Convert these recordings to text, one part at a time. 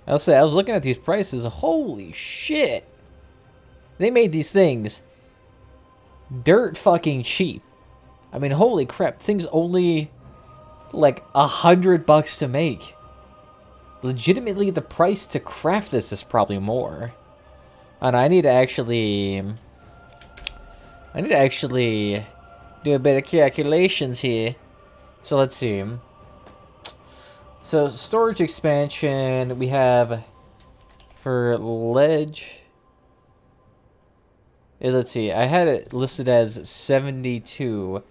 I'll say, I was looking at these prices. Holy shit. They made these things dirt fucking cheap. I mean, holy crap. Things only like $100 to make. Legitimately, the price to craft this is probably more. And I need to actually do a bit of calculations here. So let's see. So storage expansion, we have for ledge. Let's see. I had it listed as 72.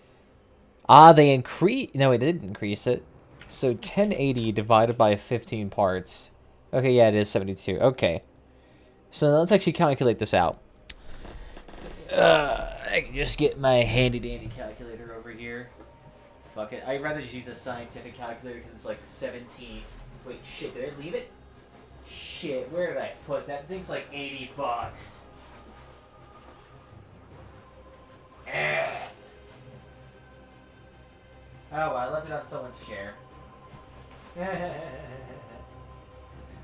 Ah, they increased. No, it didn't increase it. So 1080 divided by 15 parts. Okay, yeah, it is 72. Okay. So let's actually calculate this out. I can just get my handy dandy calculator over here. Fuck it. I'd rather just use a scientific calculator because it's like 17. Wait, shit, did I leave it? Shit, where did I put that? Thing's like $80. Oh, well, I left it on someone's chair.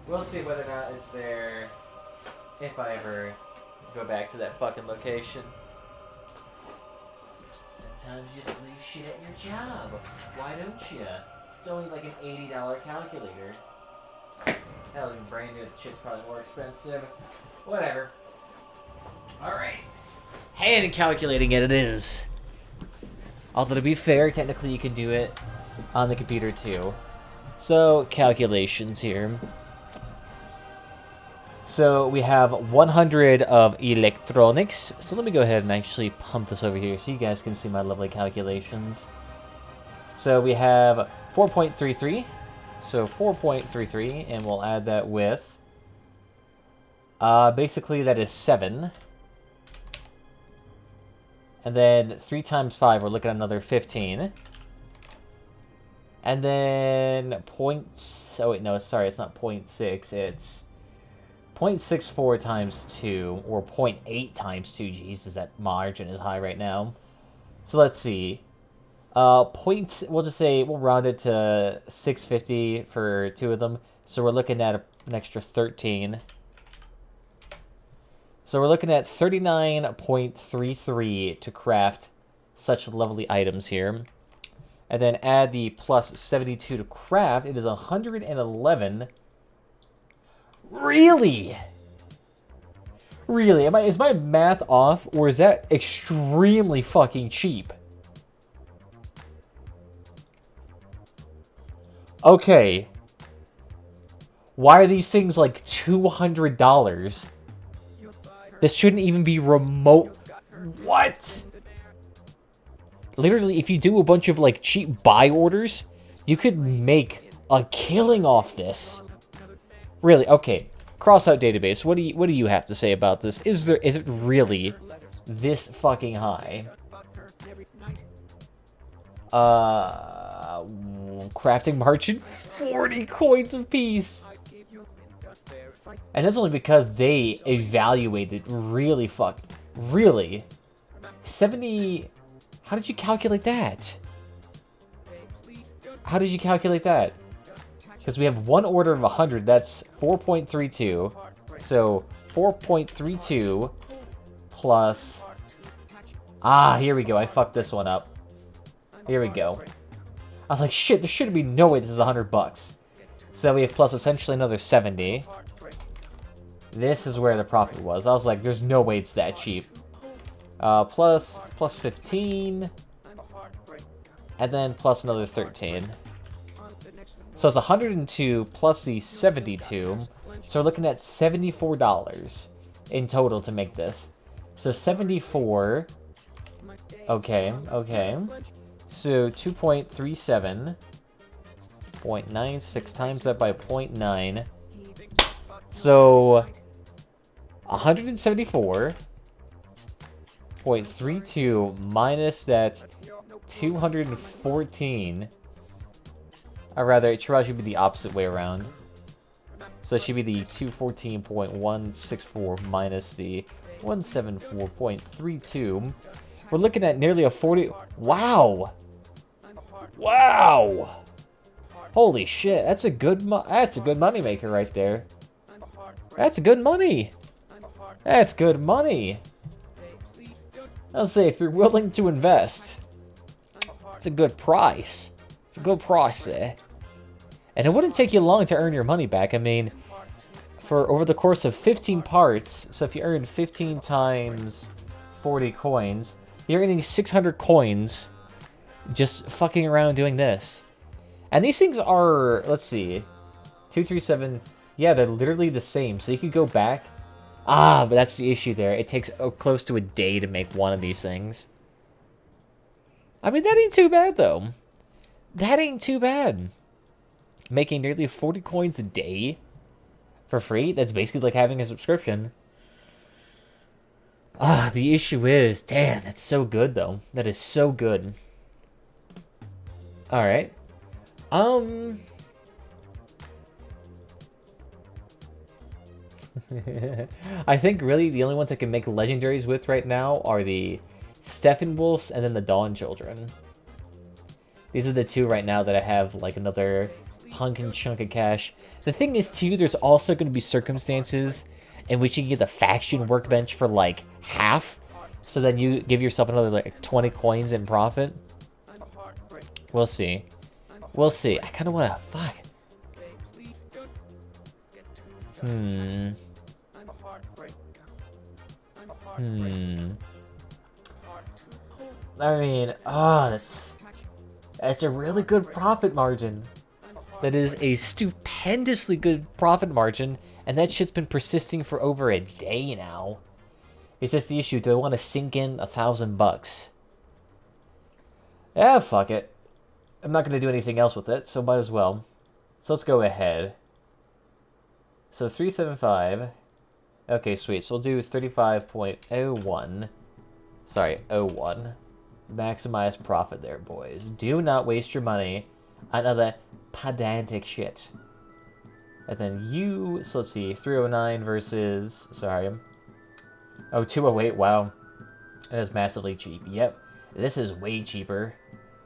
We'll see whether or not it's there if I ever go back to that fucking location. Sometimes you just leave shit at your job. Why don't you? It's only like an $80 calculator. Hell, even brand new shit's probably more expensive. Whatever. Alright. Hand calculating it is. Although to be fair, technically you can do it on the computer too. So, calculations here. So, we have 100 of electronics. So, let me go ahead and actually pump this over here so you guys can see my lovely calculations. So, we have 4.33. So, 4.33, and we'll add that with... basically, that is 7. And then 3 times 5, we're looking at another 15. And then oh wait, no, sorry, it's not 0.6, it's 0.64 times 2, or 0.8 times 2. Jesus, that margin is high right now. So let's see. We'll just say, we'll round it to 650 for 2 of them. So we're looking at an extra 13. So we're looking at 39.33 to craft such lovely items here. And then add the plus 72 to craft. It is 111. Really? Really? Is my math off, or is that extremely fucking cheap? Okay. Why are these things like $200? This shouldn't even be remote. What? Literally, if you do a bunch of like cheap buy orders, you could make a killing off this. Really? Okay. Crossout database. What do you have to say about this? Is it really this fucking high? Crafting margin, 40 coins apiece. And that's only because they evaluated really 70. How did you calculate that? How did you calculate that? Because we have one order of 100. That's 4.32. So 4.32 plus... Ah, here we go. I fucked this one up. Here we go. I was like, shit, there should be no way this is $100. So we have plus essentially another 70. This is where the profit was. I was like, there's no way it's that cheap. Plus 15. And then plus another 13. So it's 102 plus the 72. So we're looking at $74 in total to make this. So 74. Okay. So 2.37. 0.96 times that by 0.9. So 174.32 minus that 214. Or rather, it should be the opposite way around. So it should be the 214.164 minus the 174.32. We're looking at nearly a 40... Wow! Wow! Holy shit, that's a good money maker right there. That's good money. That's good money. I'll say if you're willing to invest, it's a good price. It's a good price there. And it wouldn't take you long to earn your money back. I mean, for over the course of 15 parts, so if you earn 15 times 40 coins, you're earning 600 coins just fucking around doing this. And these things are, let's see, 237, yeah, they're literally the same. So you could go back. Ah, but that's the issue there. It takes close to a day to make one of these things. I mean, that ain't too bad, though. That ain't too bad. Making nearly 40 coins a day for free? That's basically like having a subscription. Ah, the issue is, damn, that's so good, though. That is so good. Alright. I think really the only ones I can make legendaries with right now are the Steppenwolfs and then the Dawn Children. These are the two right now that I have like another hunk and chunk of cash. The thing is too, there's also going to be circumstances in which you can get the faction workbench for like half. So then you give yourself another like 20 coins in profit. We'll see. We'll see. I kind of want to... Fuck. I mean, that's a really good profit margin. That is a stupendously good profit margin, and that shit's been persisting for over a day now. It's just the issue, do I want to sink in $1,000? Yeah, fuck it. I'm not going to do anything else with it, so might as well. So let's go ahead. So 375. Okay, sweet. So we'll do 35.01. Sorry, 01. Maximize profit there, boys. Do not waste your money on other pedantic shit. And then you, so let's see, 309 versus, sorry. Oh, 208, wow. That is massively cheap. Yep, this is way cheaper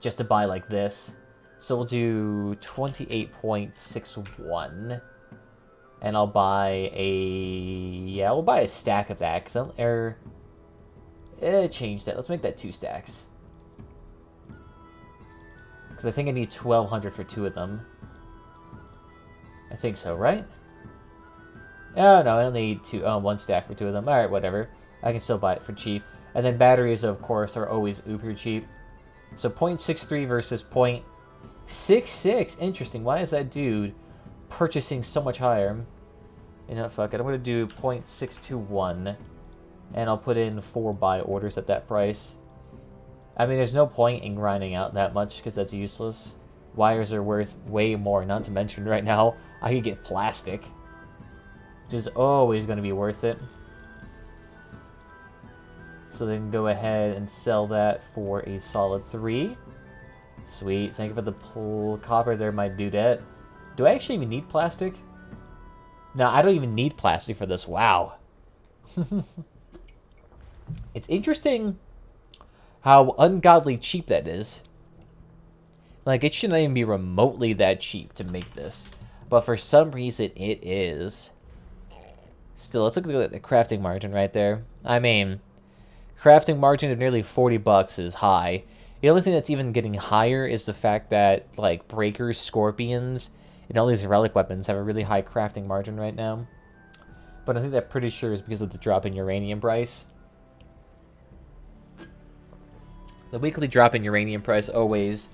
just to buy like this. So we'll do 28.61. And I'll buy a... Yeah, we'll buy a stack of that, because I'll... change that. Let's make that 2 stacks. Because I think I need 1,200 for 2 of them. I think so, right? Oh, no, I only need 1 stack for 2 of them. Alright, whatever. I can still buy it for cheap. And then batteries, of course, are always uber cheap. So 0.63 versus 0.66. Interesting. Why is that dude purchasing so much higher? You know, fuck it. I'm going to do 0.621. And I'll put in 4 buy orders at that price. I mean, there's no point in grinding out that much because that's useless. Wires are worth way more. Not to mention right now, I could get plastic, which is always going to be worth it. So then go ahead and sell that for a solid 3. Sweet. Thank you for the copper there, my dudette. Do I actually even need plastic? No, I don't even need plastic for this. Wow. It's interesting how ungodly cheap that is. Like, it shouldn't even be remotely that cheap to make this. But for some reason, it is. Still, let's look at the crafting margin right there. I mean, crafting margin of nearly $40 is high. The only thing that's even getting higher is the fact that, like, breakers, scorpions, and all these relic weapons have a really high crafting margin right now. But I think that pretty sure is because of the drop in uranium price. The weekly drop in uranium price always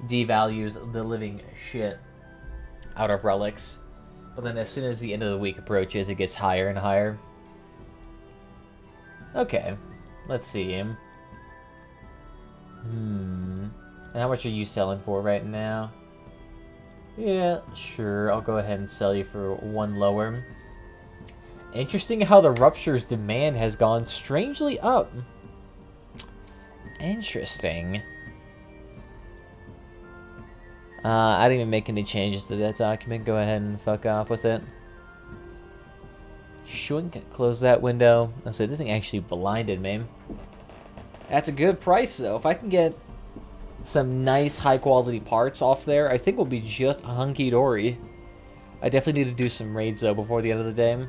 devalues the living shit out of relics. But then as soon as the end of the week approaches, it gets higher and higher. Okay, let's see. And how much are you selling for right now? Yeah, sure. I'll go ahead and sell you for 1 lower. Interesting how the Rupture's demand has gone strangely up. Interesting. I didn't even make any changes to that document. Go ahead and fuck off with it. Shouldn't close that window. I said, this thing actually blinded me. That's a good price, though. If I can get some nice high-quality parts off there, I think we'll be just hunky-dory. I definitely need to do some raids, though, before the end of the day.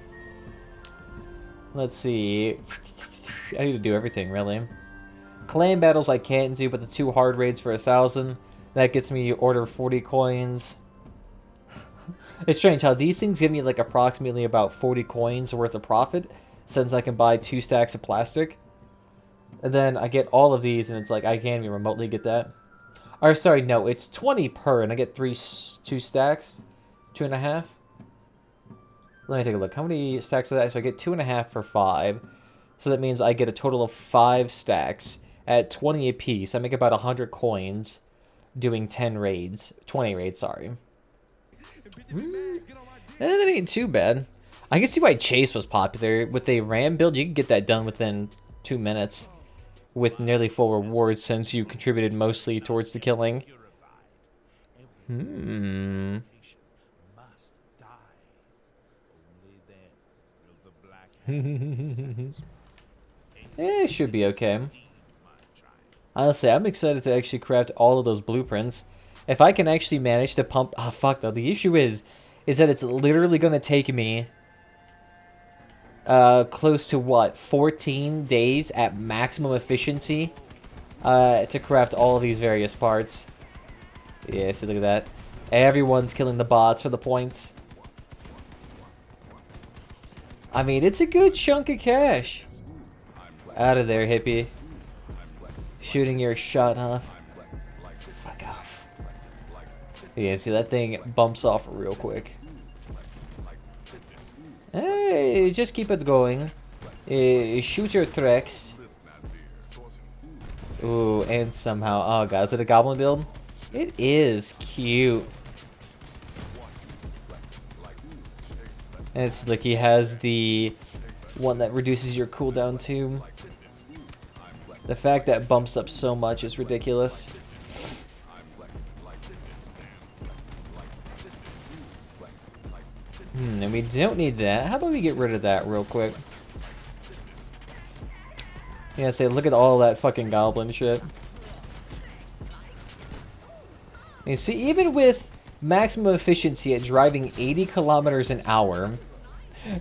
Let's see. I need to do everything, really. Clan battles I can't do, but the 2 hard raids for 1,000. That gets me order 40 coins. It's strange how these things give me like approximately about 40 coins worth of profit, since I can buy 2 stacks of plastic. And then I get all of these, and it's like I can't even remotely get that. Or sorry, no, it's 20 per, and I get 2 stacks, 2.5. Let me take a look. How many stacks of that? So I get 2.5 for 5. So that means I get a total of 5 stacks at 20 apiece. I make about 100 coins doing 10 raids. 20 raids, sorry. That ain't too bad. I can see why Chase was popular. With a Ram build, you can get that done within 2 minutes. With nearly full rewards since you contributed mostly towards the killing. It should be okay. Honestly, I'm excited to actually craft all of those blueprints. If I can actually manage to pump... Ah, fuck, though. The issue is that it's literally going to take me... close to, what, 14 days at maximum efficiency to craft all of these various parts. Yeah, see, look at that. Everyone's killing the bots for the points. I mean, it's a good chunk of cash. Out of there, hippie. Shooting your shot off. Fuck off. Yeah, see, that thing bumps off real quick. Hey, just keep it going. Shoot your tracks. Ooh, and somehow... Oh, God, is it a goblin build? It is cute. And it's like he has the one that reduces your cooldown too. The fact that bumps up so much is ridiculous. And we don't need that. How about we get rid of that real quick? Yeah, say, look at all that fucking goblin shit. And see, even with maximum efficiency at driving 80 kilometers an hour,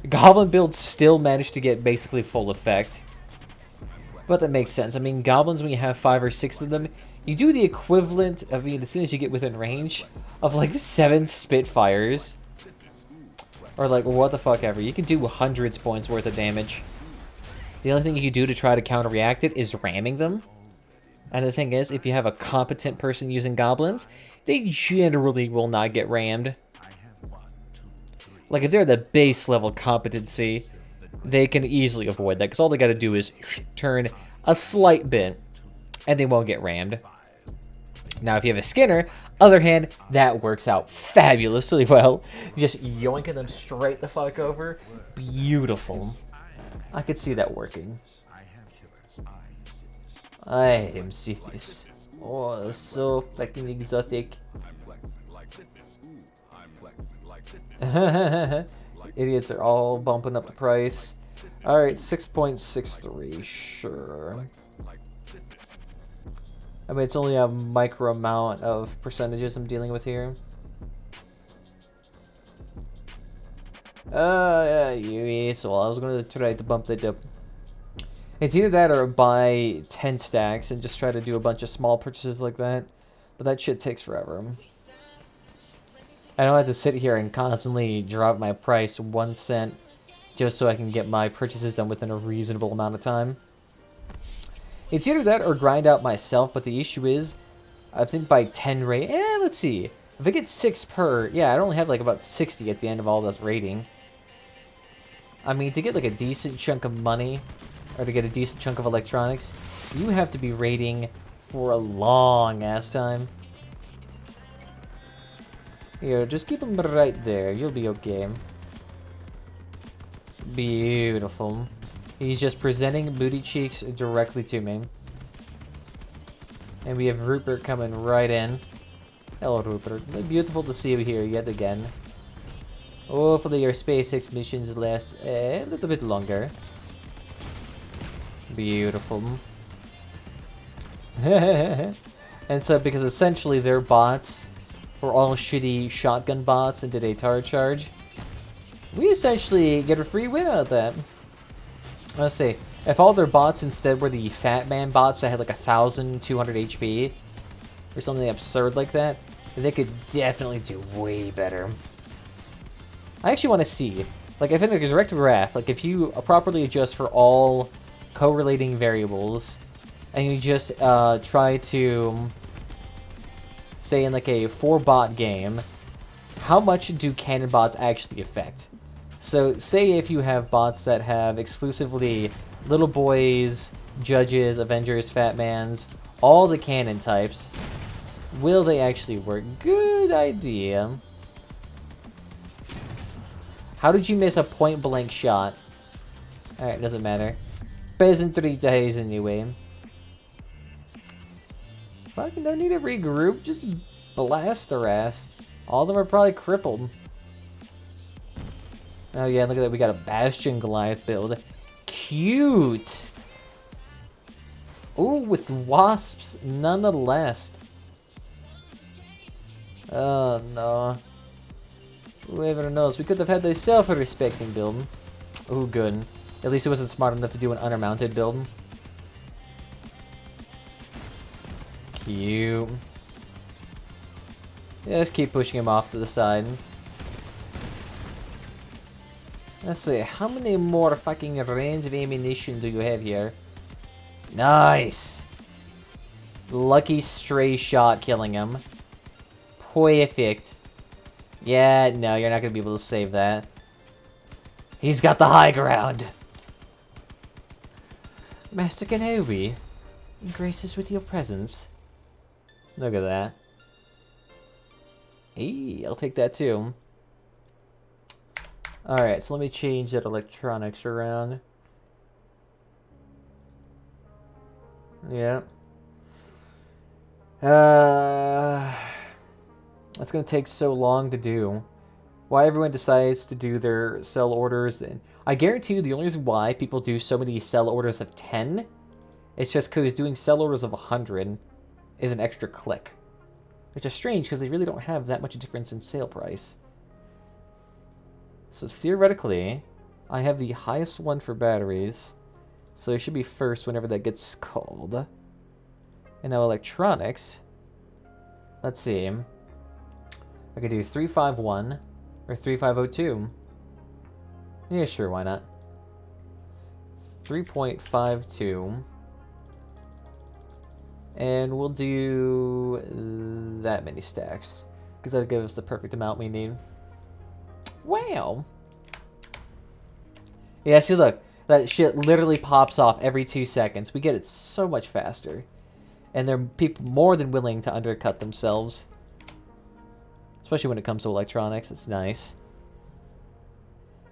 goblin builds still manage to get basically full effect. But that makes sense. I mean, goblins, when you have 5 or 6 of them, you do the equivalent of, as soon as you get within range, of like 7 Spitfires. Or like, what the fuck ever. You can do hundreds points worth of damage. The only thing you can do to try to counteract it is ramming them. And the thing is, if you have a competent person using goblins, they generally will not get rammed. Like, if they're the base level competency, they can easily avoid that, because all they gotta do is turn a slight bit, and they won't get rammed. Now, if you have a Skinner, other hand, that works out fabulously well. Just yoinking them straight the fuck over. Beautiful. I could see that working. I am see this. Oh, so fucking exotic. Idiots are all bumping up the price. Alright, 6.63, sure. I mean, it's only a micro amount of percentages I'm dealing with here. Yeah, so I was going to try to bump that up. It's either that or buy 10 stacks and just try to do a bunch of small purchases like that. But that shit takes forever. I don't have to sit here and constantly drop my price 1 cent just so I can get my purchases done within a reasonable amount of time. It's either that or grind out myself, but the issue is, I think by 10 rate, let's see. If I get 6 per, yeah, I only have like about 60 at the end of all this rating. I mean, to get like a decent chunk of money, or to get a decent chunk of electronics, you have to be rating for a long ass time. Here, just keep them right there. You'll be okay. Beautiful. He's just presenting booty cheeks directly to me. And we have Rupert coming right in. Hello, Rupert. Beautiful to see you here yet again. Hopefully your SpaceX missions last a little bit longer. Beautiful. And And so, because essentially their bots were all shitty shotgun bots and did a tar charge, we essentially get a free win out of that. Let's see. If all their bots instead were the Fat Man bots that had like 1,200 HP, or something absurd like that, then they could definitely do way better. I actually want to see, like, if in the direct graph, like, if you properly adjust for all correlating variables, and you just try to, say in like a 4-bot game, how much do cannon bots actually affect? So, say if you have bots that have exclusively Little Boys, Judges, Avengers, Fat Mans, all the cannon types, will they actually work? Good idea. How did you miss a point-blank shot? Alright, doesn't matter. Peasant 3 days anyway. Fucking don't need to regroup, just blast their ass. All of them are probably crippled. Oh yeah, look at that, we got a Bastion Goliath build. Cute! Ooh, with wasps, nonetheless. Oh no. Whoever knows, we could have had a self-respecting build. Ooh, good. At least it wasn't smart enough to do an undermounted build. Cute. Yeah, let's keep pushing him off to the side. Let's see, how many more fucking range of ammunition do you have here? Nice! Lucky stray shot killing him. Perfect. Yeah, no, you're not gonna be able to save that. He's got the high ground! Master Kenobi, grace us with your presence. Look at that. Hey, I'll take that too. Alright, so let me change that electronics around. Yeah. That's gonna take so long to do. Why everyone decides to do their sell orders, and I guarantee you the only reason why people do so many sell orders of 10, it's just because doing sell orders of 100 is an extra click. Which is strange because they really don't have that much difference in sale price. So theoretically, I have the highest one for batteries, so it should be first whenever that gets called. And now electronics, let's see, I could do 351 or 3502. Yeah, sure, why not? 3.52. And we'll do that many stacks, because that'll give us the perfect amount we need. Wow. Yeah, see, look. That shit literally pops off every 2 seconds. We get it so much faster. And there are people more than willing to undercut themselves. Especially when it comes to electronics. It's nice.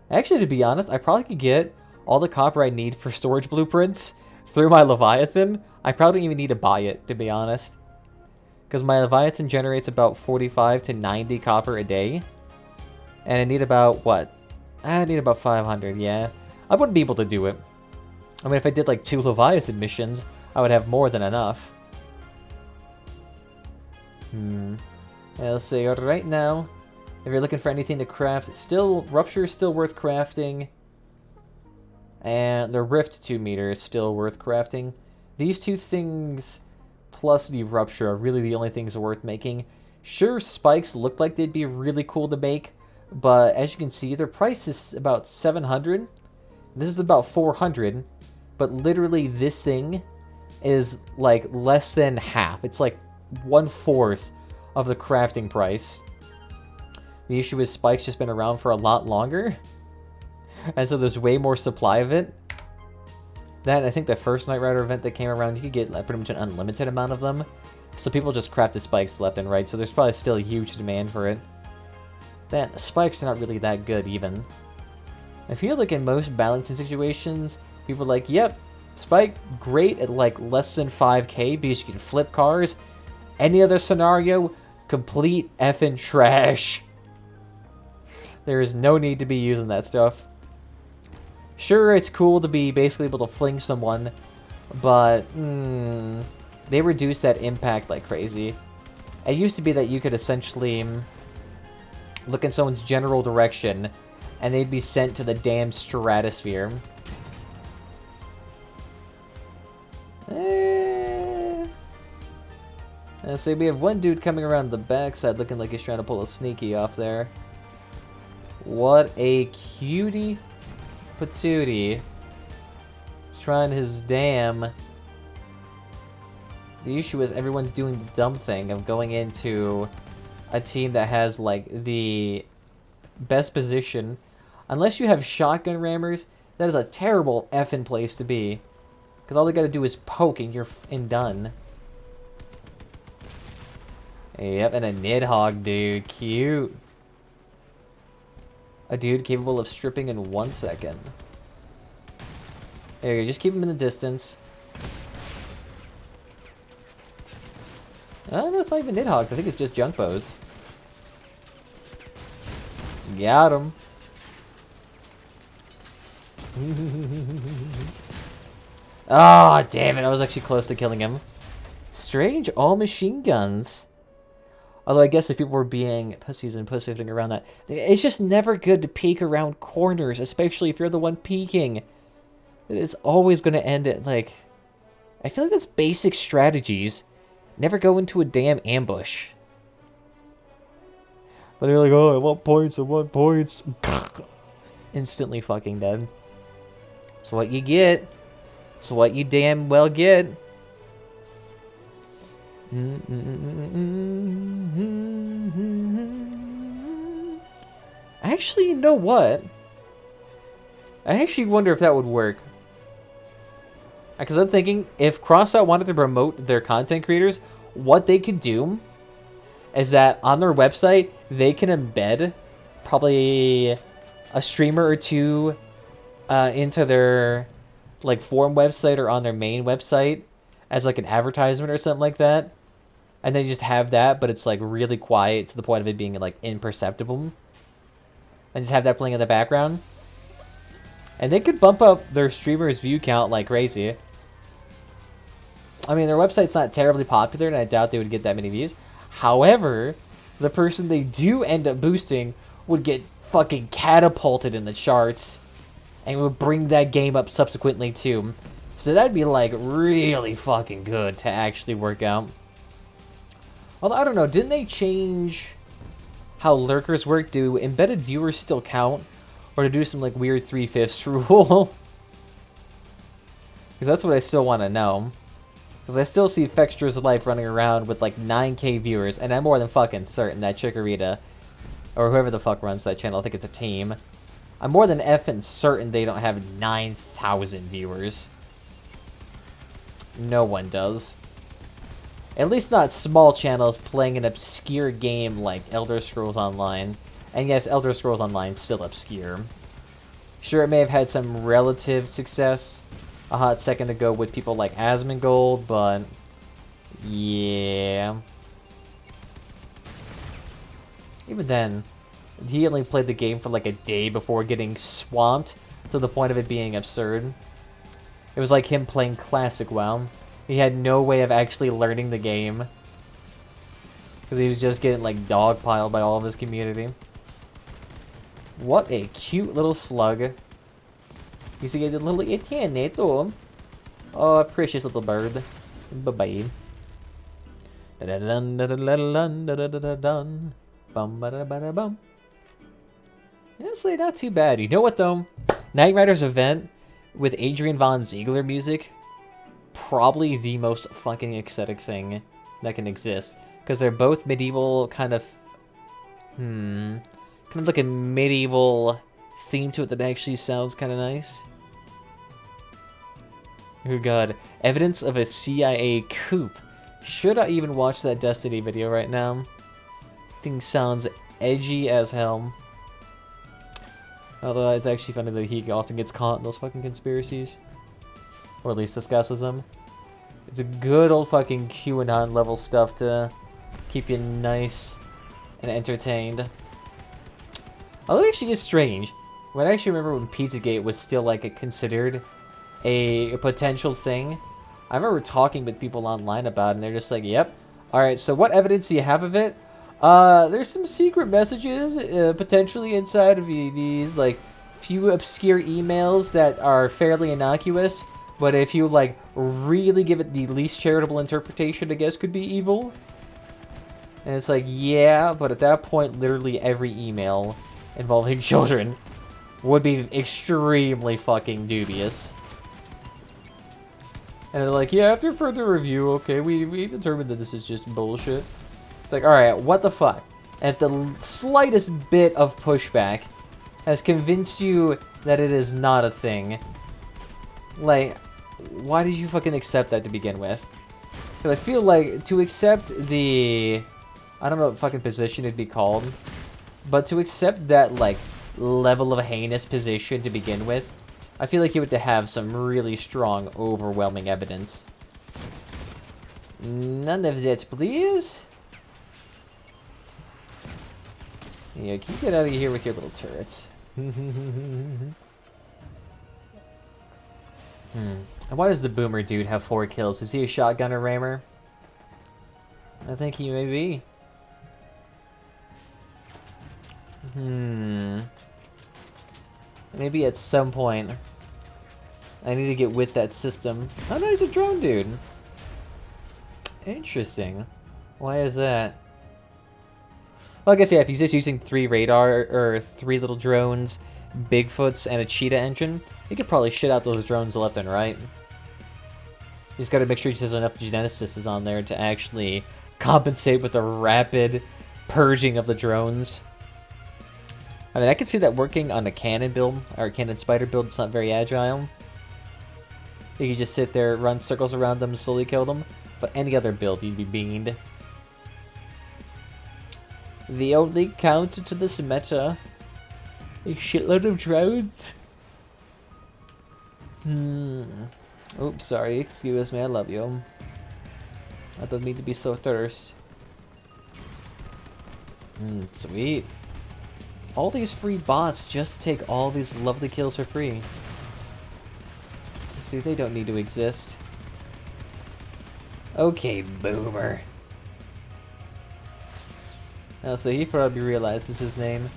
Actually, to be honest, I probably could get all the copper I need for storage blueprints through my Leviathan. I probably don't even need to buy it, to be honest. Because my Leviathan generates about 45 to 90 copper a day. And I need about, what? I need about 500, yeah. I wouldn't be able to do it. I mean, if I did like 2 Leviathan missions, I would have more than enough. Yeah, let's see, right now, if you're looking for anything to craft, Rupture is still worth crafting. And the Rift 2 meter is still worth crafting. These 2 things, plus the Rupture, are really the only things worth making. Sure, spikes look like they'd be really cool to make, but as you can see, their price is about 700. This is about 400, but literally this thing is like less than half. It's like 1/4 of the crafting price. The issue is spikes just been around for a lot longer, and so there's way more supply of it. That, I think the first Knight Rider event that came around, you could get like pretty much an unlimited amount of them. So people just crafted spikes left and right, so there's probably still a huge demand for it. Then, spikes are not really that good, even. I feel like in most balancing situations, people are like, yep, spike, great at like less than 5k because you can flip cars. Any other scenario, complete effing trash. There is no need to be using that stuff. Sure, it's cool to be basically able to fling someone, but they reduced that impact like crazy. It used to be that you could essentially look in someone's general direction and they'd be sent to the damn stratosphere. So we have one dude coming around the backside looking like he's trying to pull a sneaky off there. What a cutie patootie. He's trying his damn... The issue is everyone's doing the dumb thing of going into a team that has, like, the best position. Unless you have shotgun rammers, that is a terrible effing place to be. Because all they gotta do is poke and you're done. Yep, and a Nidhogg, dude. Cute. A dude capable of stripping in 1 second. There you go, just keep him in the distance. Oh, no, it's not even Nidhoggs. I think it's just junk bows. Got him. Oh, damn it. I was actually close to killing him. Strange, all machine guns. Although I guess if people were being pussies and pussyfooting around that, it's just never good to peek around corners, especially if you're the one peeking. It's always going to end at, like... I feel like that's basic strategies. Never go into a damn ambush. But they're like, oh, I want points, I want points. Instantly fucking dead. It's what you get. It's what you damn well get. Actually, you know what? I actually wonder if that would work. Because I'm thinking, if crossout wanted to promote their content creators, what they could do is that on their website, they can embed probably a streamer or two into their like forum website or on their main website as like an advertisement or something like that. And then you just have that, but it's like really quiet to the point of it being like imperceptible. And just have that playing in the background. And they could bump up their streamers' view count like crazy. I mean, their website's not terribly popular, and I doubt they would get that many views. However, the person they do end up boosting would get fucking catapulted in the charts. And would bring that game up subsequently, too. So that'd be, like, really fucking good to actually work out. Although, I don't know, didn't they change how lurkers work? Do embedded viewers still count? Or to do some, like, weird 3/5 rule? Because that's what I still want to know. Because I still see Fextures of Life running around with, like, 9K viewers. And I'm more than fucking certain that Chikorita, or whoever the fuck runs that channel, I think it's a team. I'm more than effing certain they don't have 9,000 viewers. No one does. At least not small channels playing an obscure game like Elder Scrolls Online. And yes, Elder Scrolls Online is still obscure. Sure, it may have had some relative success a hot second ago with people like Asmongold, but yeah. Even then, he only played the game for like a day before getting swamped to the point of it being absurd. It was like him playing Classic WoW. He had no way of actually learning the game. Because he was just getting like dogpiled by all of his community. What a cute little slug. He's a little Etienne too. Oh, a precious little bird. Bye-bye. Honestly, not too bad. You know what, though? Knight Rider's event with Adrian Von Zeigler music, probably the most fucking aesthetic thing that can exist. Because they're both medieval, kind of like a medieval theme to it that actually sounds kind of nice. Oh god, evidence of a CIA coup. Should I even watch that Destiny video right now? Thing sounds edgy as hell. Although it's actually funny that he often gets caught in those fucking conspiracies. Or at least discusses them. It's a good old fucking QAnon level stuff to keep you nice and entertained. Although it actually is strange. When I actually remember when Pizzagate was still like considered a potential thing. I remember talking with people online about it, and they're just like, yep. Alright, so what evidence do you have of it? There's some secret messages, potentially inside of these, like, few obscure emails that are fairly innocuous, but if you, like, really give it the least charitable interpretation, I guess could be evil. And it's like, yeah, but at that point, literally every email involving children would be extremely fucking dubious. And they're like, yeah, after further review, okay, we determined that this is just bullshit. It's like, alright, what the fuck? And if the slightest bit of pushback has convinced you that it is not a thing, like, why did you fucking accept that to begin with? Because I feel like to accept the... I don't know what fucking position it'd be called, but to accept that, like, level of heinous position to begin with, I feel like you have to have some really strong, overwhelming evidence. None of that, please. Yeah, can you get out of here with your little turrets? And why does the boomer dude have 4 kills? Is he a shotgunner rammer? I think he may be. Maybe at some point I need to get with that system. Oh no, he's a drone dude. Interesting. Why is that? Well, I guess yeah, if he's just using 3 radar or 3 little drones, Bigfoots, and a cheetah engine, he could probably shit out those drones left and right. You just gotta make sure he has enough geneticists on there to actually compensate with the rapid purging of the drones. I mean, I could see that working on a cannon build, or a cannon spider build that's not very agile. You could just sit there, run circles around them, slowly kill them. But any other build, you'd be beamed. The only counter to this meta is shitload of drones. Oops, sorry, excuse me, I love you. I don't mean to be so thirst. Sweet. All these free bots just to take all these lovely kills for free. See, they don't need to exist. Okay, boomer. Oh, so he probably realizes his name.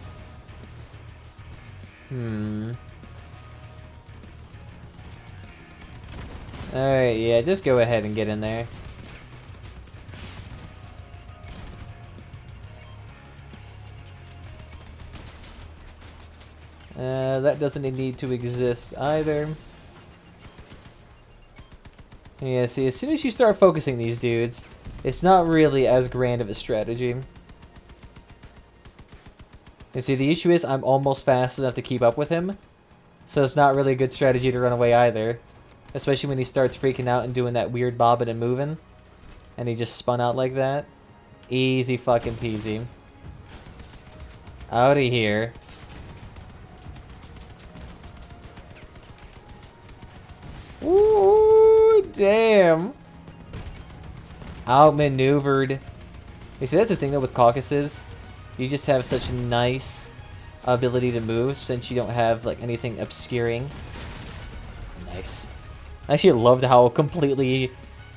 Alright, yeah, just go ahead and get in there. That doesn't need to exist either. Yeah, see, as soon as you start focusing these dudes, it's not really as grand of a strategy. You see, the issue is I'm almost fast enough to keep up with him, so it's not really a good strategy to run away either. Especially when he starts freaking out and doing that weird bobbing and moving. And he just spun out like that. Easy fucking peasy. Out of here. Ooh, damn. Outmaneuvered. You see, that's the thing though with Caucasus. You just have such a nice ability to move since you don't have like anything obscuring. Nice. I actually loved how completely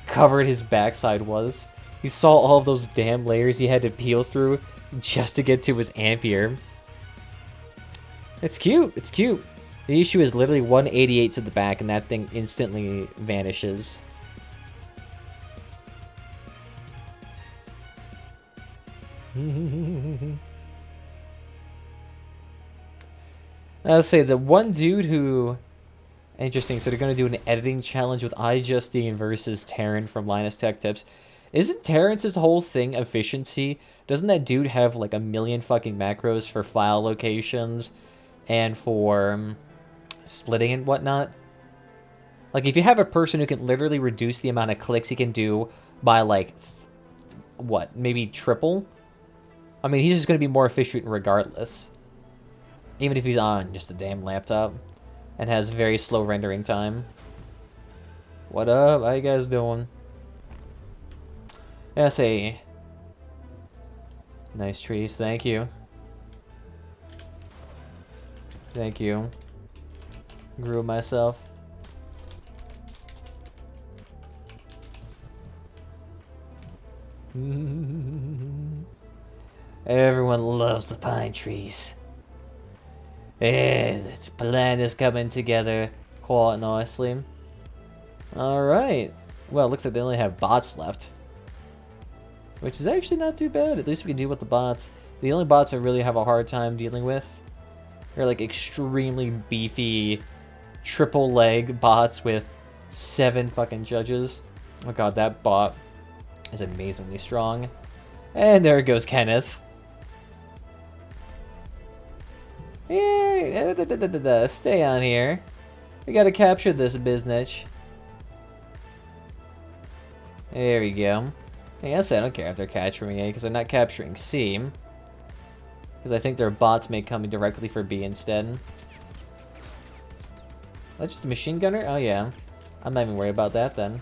covered his backside was. You saw all of those damn layers he had to peel through just to get to his Ampere. It's cute. It's cute. The issue is literally 188 to the back and that thing instantly vanishes. I'll say the one dude who... Interesting, so they're going to do an editing challenge with iJustine versus Terran from Linus Tech Tips. Isn't Terrance's whole thing efficiency? Doesn't that dude have like a million fucking macros for file locations and for splitting and whatnot? Like, if you have a person who can literally reduce the amount of clicks he can do by like, what, maybe triple? I mean, he's just going to be more efficient regardless. Even if he's on just a damn laptop. And has very slow rendering time. What up? How you guys doing? Yeah, say. Nice trees, thank you. Thank you. Grew myself. Everyone loves the pine trees. Yeah, the plan is coming together quite nicely. Alright. Well, it looks like they only have bots left. Which is actually not too bad. At least we can deal with the bots. The only bots I really have a hard time dealing with are like extremely beefy triple leg bots with 7 fucking judges. Oh god, that bot is amazingly strong. And there goes Kenneth. Yeah, stay on here. We gotta capture this business. There we go. I guess I don't care if they're capturing A, because they're not capturing C. Because I think their bots may come directly for B instead. That's just a machine gunner? Oh yeah. I'm not even worried about that then.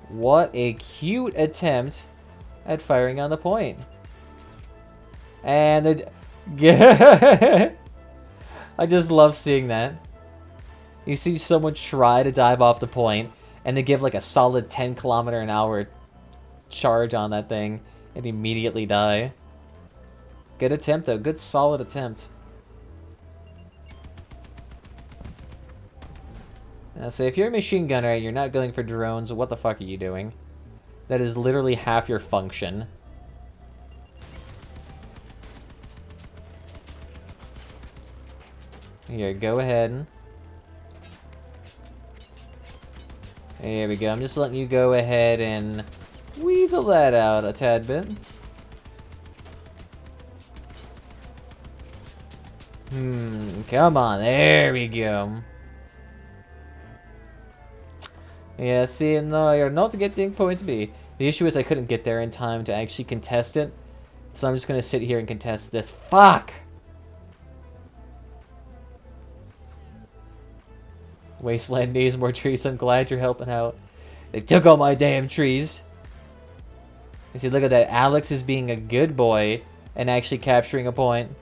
What a cute attempt at firing on the point. And I just love seeing that. You see someone try to dive off the point, and they give like a solid 10km/h charge on that thing, and immediately die. Good attempt though, good solid attempt. Now, so if you're a machine gunner and you're not going for drones, what the fuck are you doing? That is literally half your function. Here, go ahead. There we go. I'm just letting you go ahead and weasel that out a tad bit. Come on. There we go. Yeah, see, no, you're not getting point B. The issue is I couldn't get there in time to actually contest it. So I'm just going to sit here and contest this. Fuck! Wasteland needs more trees. I'm glad you're helping out. They took all my damn trees. You see, look at that. Alex is being a good boy and actually capturing a point.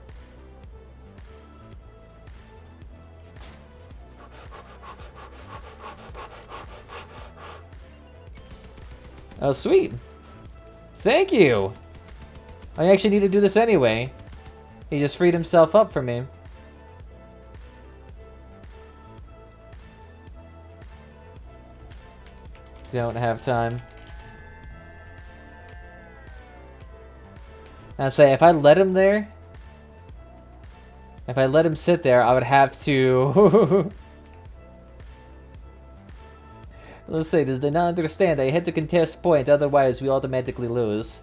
Oh, sweet. Thank you. I actually need to do this anyway. He just freed himself up for me. Don't have time. I say, if I let him there, if I let him sit there, I would have to... Let's say, does they not understand? I had to contest point, otherwise we automatically lose.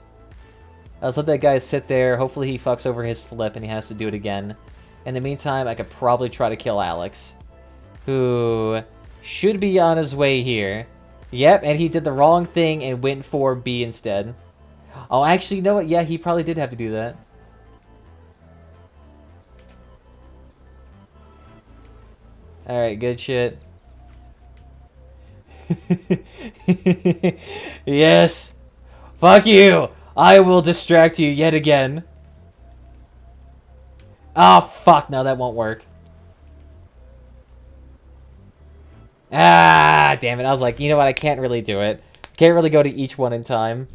Let's let that guy sit there. Hopefully he fucks over his flip and he has to do it again. In the meantime, I could probably try to kill Alex, who should be on his way here. Yep, and he did the wrong thing and went for B instead. Oh, actually, you know what? Yeah, he probably did have to do that. Alright, good shit. Yes! Fuck you! I will distract you yet again. Oh, fuck. No, that won't work. Ah, damn it. I was like, you know what? I can't really do it. Can't really go to each one in time.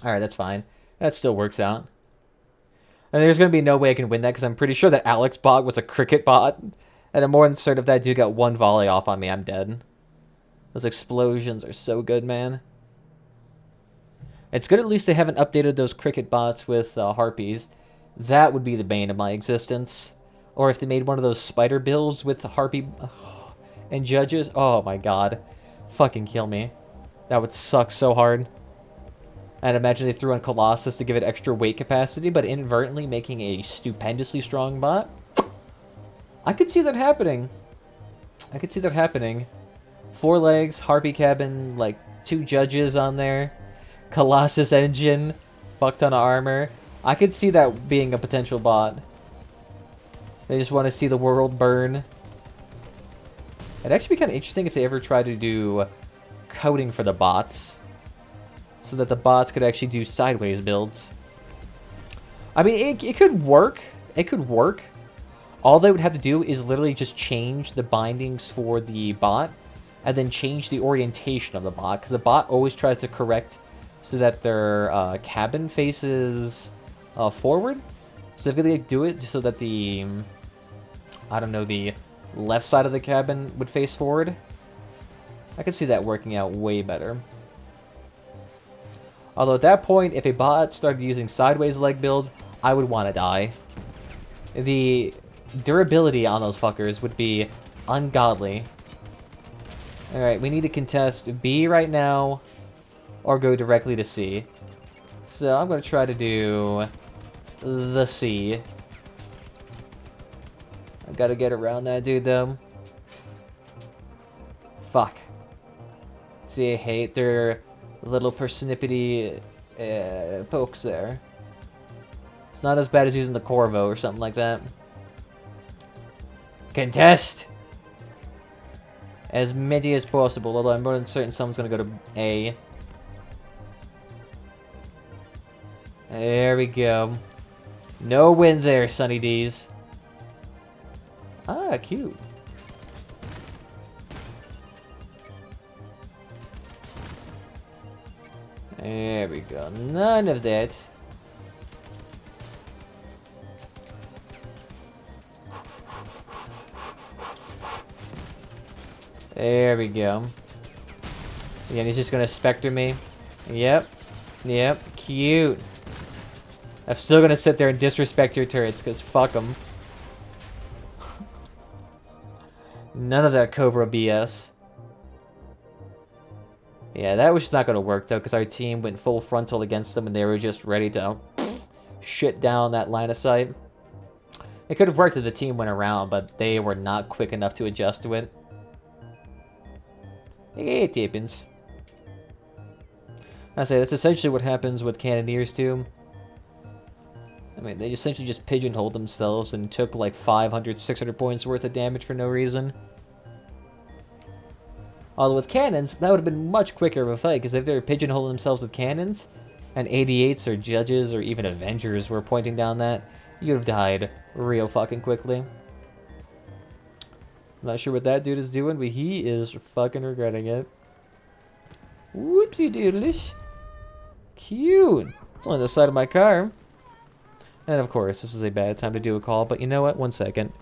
Alright, that's fine. That still works out. And there's going to be no way I can win that because I'm pretty sure that Alex bot was a cricket bot. And I'm more than certain if that dude got one volley off on me, I'm dead. Those explosions are so good, man. It's good at least they haven't updated those cricket bots with harpies. That would be the bane of my existence. Or if they made one of those spider bills with the harpy and judges. Oh my god. Fucking kill me. That would suck so hard. I'd imagine they threw on Colossus to give it extra weight capacity, but inadvertently making a stupendously strong bot. I could see that happening. I could see that happening. 4 legs, Harpy cabin, like 2 judges on there. Colossus engine, fuck ton of armor. I could see that being a potential bot. They just want to see the world burn. It'd actually be kind of interesting if they ever tried to do coding for the bots. So that the bots could actually do sideways builds. I mean, it could work. It could work. All they would have to do is literally just change the bindings for the bot. And then change the orientation of the bot. Because the bot always tries to correct so that their cabin faces forward. So if they do it so that the, I don't know, the left side of the cabin would face forward, I could see that working out way better. Although at that point, if a bot started using sideways leg builds, I would want to die. The durability on those fuckers would be ungodly. Alright, we need to contest B right now, or go directly to C. So I'm going to try to do the C. I've got to get around that dude, though. Fuck. See, I hate their little persnippety pokes there. It's not as bad as using the Corvo or something like that. Contest! As many as possible, although I'm more than certain someone's going to go to A. There we go. No win there, Sunny D's. Ah, cute. There we go. None of that. There we go. Yeah, he's just gonna Spectre me. Yep. Yep. Cute. I'm still gonna sit there and disrespect your turrets, because fuck them. None of that Cobra BS. Yeah, that was just not gonna work, though, because our team went full frontal against them, and they were just ready to shit down that line of sight. It could have worked if the team went around, but they were not quick enough to adjust to it. It happens. I say, that's essentially what happens with Cannoneers, too. I mean, they essentially just pigeonholed themselves and took like 500, 600 points worth of damage for no reason. Although with cannons, that would have been much quicker of a fight, because if they were pigeonholing themselves with cannons, and 88s or Judges or even Avengers were pointing down that, you'd have died real fucking quickly. I'm not sure what that dude is doing, but he is fucking regretting it. Whoopsie doodlish. Cute. It's only the side of my car. And of course, this is a bad time to do a call, but you know what? 1 second.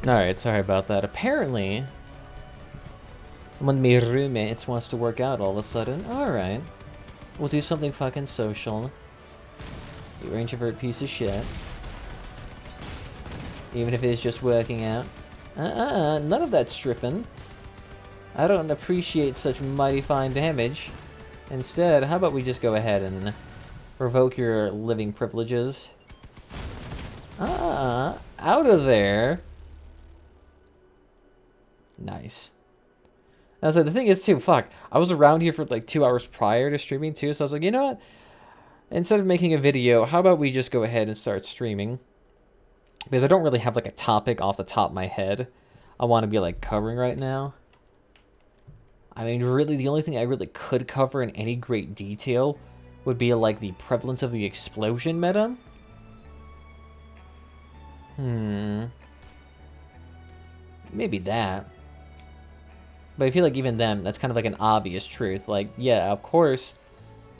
Alright, sorry about that. Apparently, one of my roommates wants to work out all of a sudden. Alright. We'll do something fucking social. You introvert piece of shit. Even if it's just working out. None of that stripping. I don't appreciate such mighty fine damage. Instead, how about we just go ahead and revoke your living privileges? Out of there. Nice. Now, so the thing is, too, fuck, I was around here for like 2 hours prior to streaming, too, so I was like, you know what? Instead of making a video, how about we just go ahead and start streaming? Because I don't really have, like, a topic off the top of my head I want to be, like, covering right now. I mean, really, the only thing I really could cover in any great detail would be, like, the prevalence of the explosion meta. Maybe that. But I feel like even then, that's kind of like an obvious truth. Like, yeah, of course,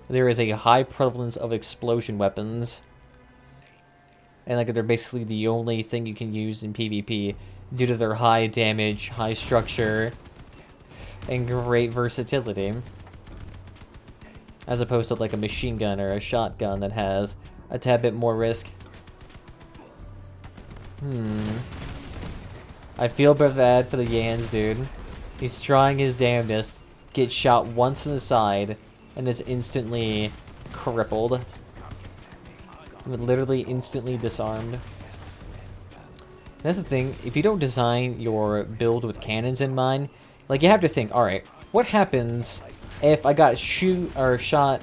there is a high prevalence of explosion weapons. And like they're basically the only thing you can use in PvP due to their high damage, high structure, and great versatility. As opposed to like a machine gun or a shotgun that has a tad bit more risk. I feel bad for the Yans, dude. He's trying his damnedest, gets shot once in the side, and is instantly crippled. Literally instantly disarmed. That's the thing, if you don't design your build with cannons in mind, like you have to think, alright, what happens if I got shot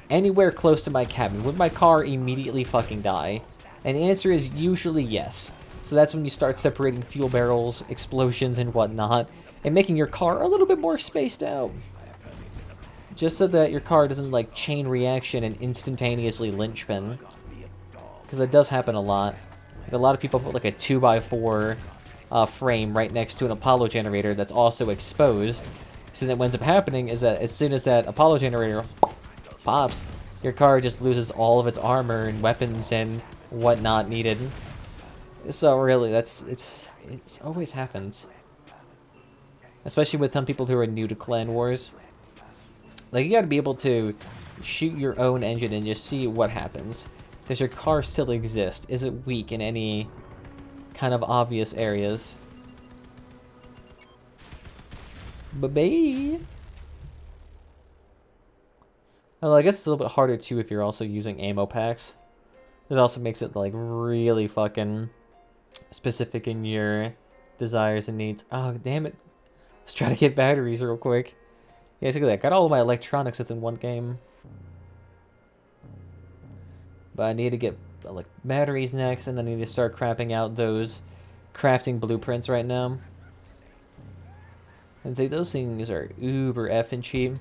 anywhere close to my cabin? Would my car immediately fucking die? And the answer is usually yes. So that's when you start separating fuel barrels, explosions, and whatnot, and making your car a little bit more spaced out. Just so that your car doesn't like chain reaction and instantaneously linchpin. Because that does happen a lot. Like, a lot of people put like a 2x4 frame right next to an Apollo generator that's also exposed. So that what ends up happening is that as soon as that Apollo generator pops, your car just loses all of its armor and weapons and whatnot needed. So really, it always happens. Especially with some people who are new to Clan Wars. Like, you gotta be able to shoot your own engine and just see what happens. Does your car still exist? Is it weak in any kind of obvious areas? Bye-bye! Well, I guess it's a little bit harder, too, if you're also using ammo packs. It also makes it, like, really fucking specific in your desires and needs. Oh, damn it. Let's try to get batteries real quick. Yeah, look at that. Got all of my electronics within one game. But I need to get like batteries next, and then I need to start crapping out those crafting blueprints right now. And say those things are uber effing cheap.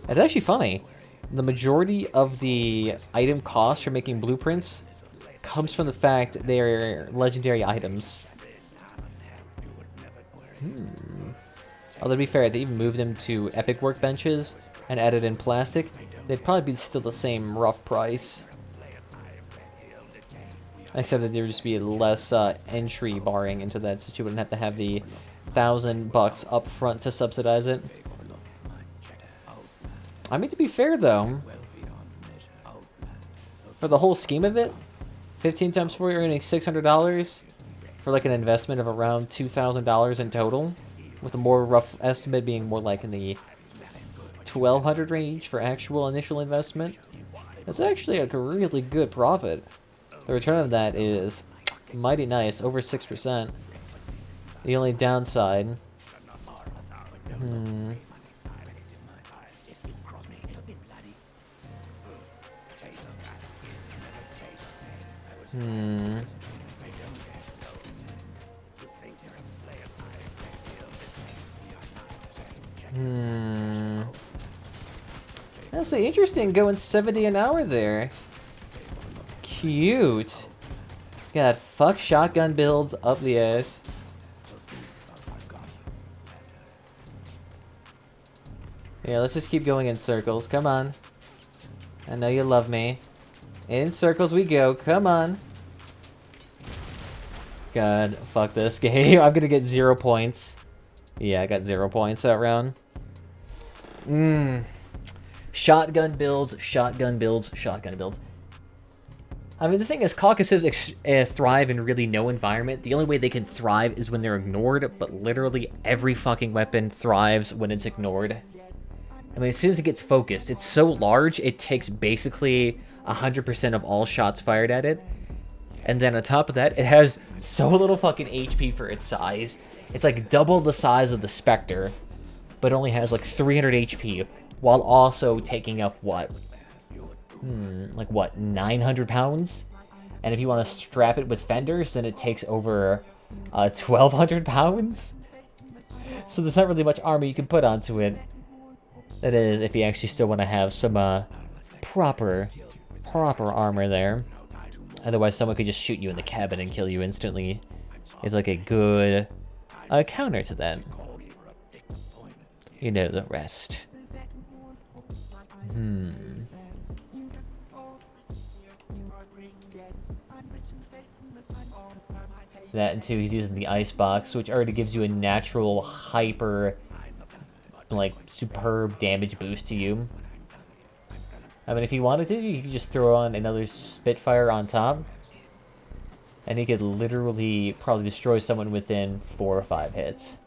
It's actually funny. The majority of the item cost for making blueprints comes from the fact they're legendary items. Although to be fair, if they even moved them to epic workbenches and added in plastic, they'd probably be still the same rough price. Except that there would just be less entry barring into that, so you wouldn't have to have the $1,000 up front to subsidize it. I mean, to be fair though, for the whole scheme of it, 15 times 4, you're earning $600 for like an investment of around $2,000 in total, with a more rough estimate being more like in the $1,200 range for actual initial investment. That's actually a really good profit. The return on that is mighty nice, over 6%. The only downside... That's interesting, going 70 an hour there. Cute. God, fuck shotgun builds up the ass. Yeah, let's just keep going in circles. Come on. I know you love me. In circles we go. Come on. God, fuck this game. I'm gonna get 0 points. Yeah, I got 0 points that round. Shotgun builds, shotgun builds, shotgun builds. I mean, the thing is, caucuses thrive in really no environment. The only way they can thrive is when they're ignored, but literally every fucking weapon thrives when it's ignored. I mean, as soon as it gets focused, it's so large, it takes basically 100% of all shots fired at it. And then on top of that, it has so little fucking HP for its size. It's like double the size of the Spectre, but only has like 300 HP, while also taking up what? Like what, 900 pounds? And if you want to strap it with fenders, then it takes over 1,200 pounds? So there's not really much armor you can put onto it. That is, if you actually still want to have some proper armor there. Otherwise, someone could just shoot you in the cabin and kill you instantly. Is like a good counter to that. You know the rest. That and two, he's using the ice box, which already gives you a natural hyper, like, superb damage boost to you. I mean, if you wanted to, you could just throw on another Spitfire on top, and he could literally probably destroy someone within 4 or 5 hits.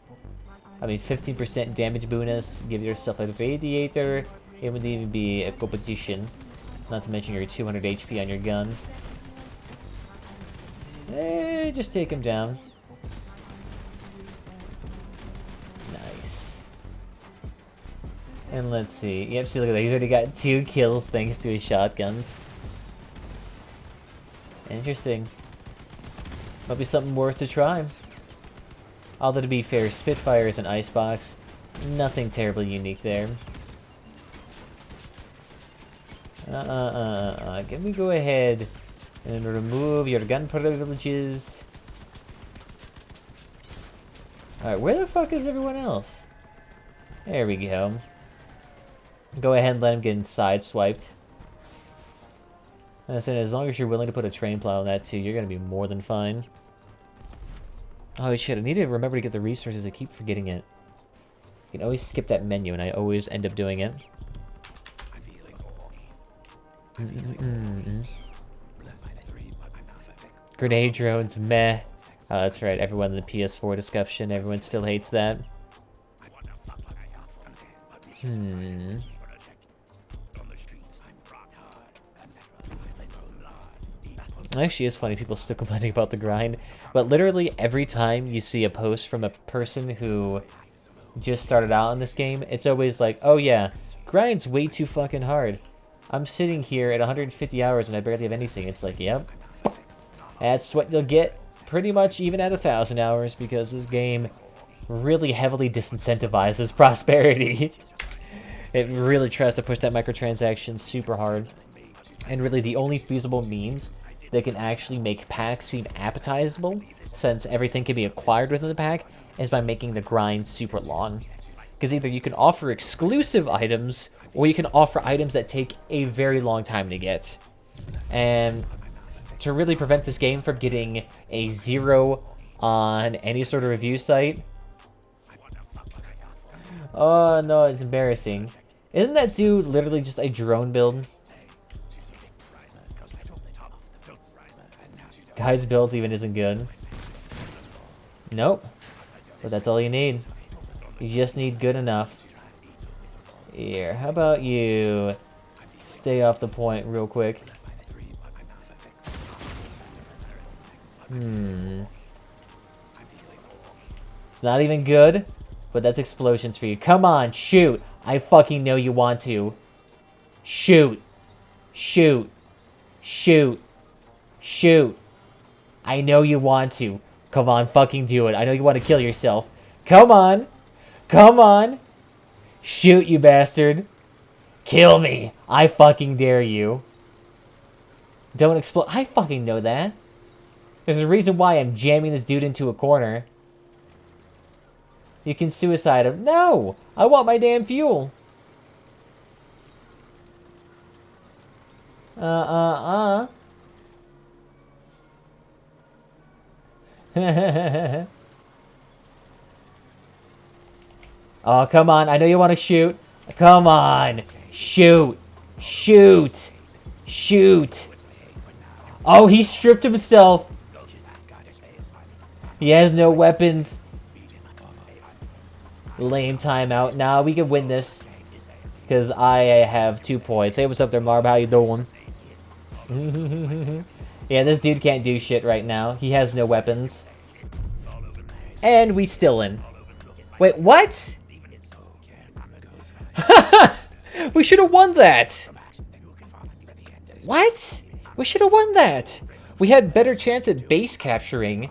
I mean, 15% damage bonus, give yourself a Radiator, it would even be a competition. Not to mention your 200 HP on your gun. Just take him down. Nice. And let's see. Yep, see, look at that. He's already got 2 kills thanks to his shotguns. Interesting. Might be something worth a try. Although, to be fair, Spitfire is an icebox. Nothing terribly unique there. Can we go ahead and remove your gun privileges? Alright, where the fuck is everyone else? There we go. Go ahead and let him get sideswiped. And I said, as long as you're willing to put a train plow on that too, you're gonna be more than fine. Oh shit, I need to remember to get the resources. I keep forgetting it. You can always skip that menu, and I always end up doing it. Grenade drones, meh. Oh, that's right, everyone in the PS4 discussion, everyone still hates that. Actually, it's funny, people still complaining about the grind, but literally every time you see a post from a person who just started out in this game, it's always like, oh yeah, grind's way too fucking hard. I'm sitting here at 150 hours and I barely have anything. It's like, yep. That's what you'll get pretty much even at 1,000 hours, because this game really heavily disincentivizes prosperity. It really tries to push that microtransaction super hard. And really the only feasible means that can actually make packs seem appetizable, since everything can be acquired within the pack, is by making the grind super long. Because either you can offer exclusive items, or you can offer items that take a very long time to get. And to really prevent this game from getting a 0 on any sort of review site... Oh no, it's embarrassing. Isn't that dude literally just a drone build? Guy's build even isn't good. Nope. But that's all you need. You just need good enough. Here, how about you stay off the point real quick? It's not even good, but that's explosions for you. Come on, shoot! I fucking know you want to. Shoot. Shoot. Shoot. Shoot. I know you want to. Come on, fucking do it. I know you want to kill yourself. Come on. Come on. Shoot, you bastard. Kill me. I fucking dare you. Don't explode. I fucking know that. There's a reason why I'm jamming this dude into a corner. You can suicide him. No! I want my damn fuel. Oh, come on. I know you want to shoot. Come on. Shoot. Shoot. Shoot. Oh, he stripped himself. He has no weapons. Lame timeout. Nah, we can win this. Because I have 2 points. Hey, what's up there, Marb? How you doing? Yeah, this dude can't do shit right now. He has no weapons. And we still in. Wait, what? We should have won that. What? We should have won that. We had better chance at base capturing.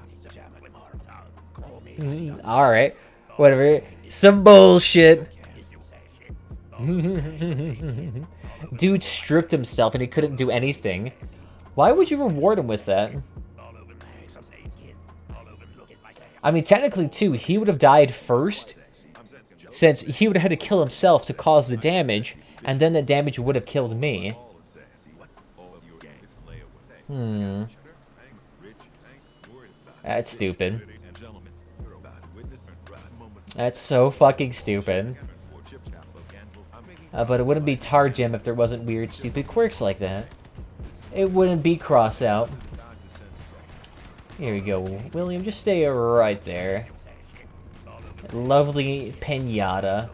Alright. Whatever. Some bullshit. Dude stripped himself and he couldn't do anything. Why would you reward him with that? I mean, technically, too, he would have died first, since he would have had to kill himself to cause the damage, and then the damage would have killed me. That's stupid. That's so fucking stupid. But it wouldn't be Tar Gem if there wasn't weird, stupid quirks like that. It wouldn't be crossout. Here we go. William, just stay right there. Lovely pinata.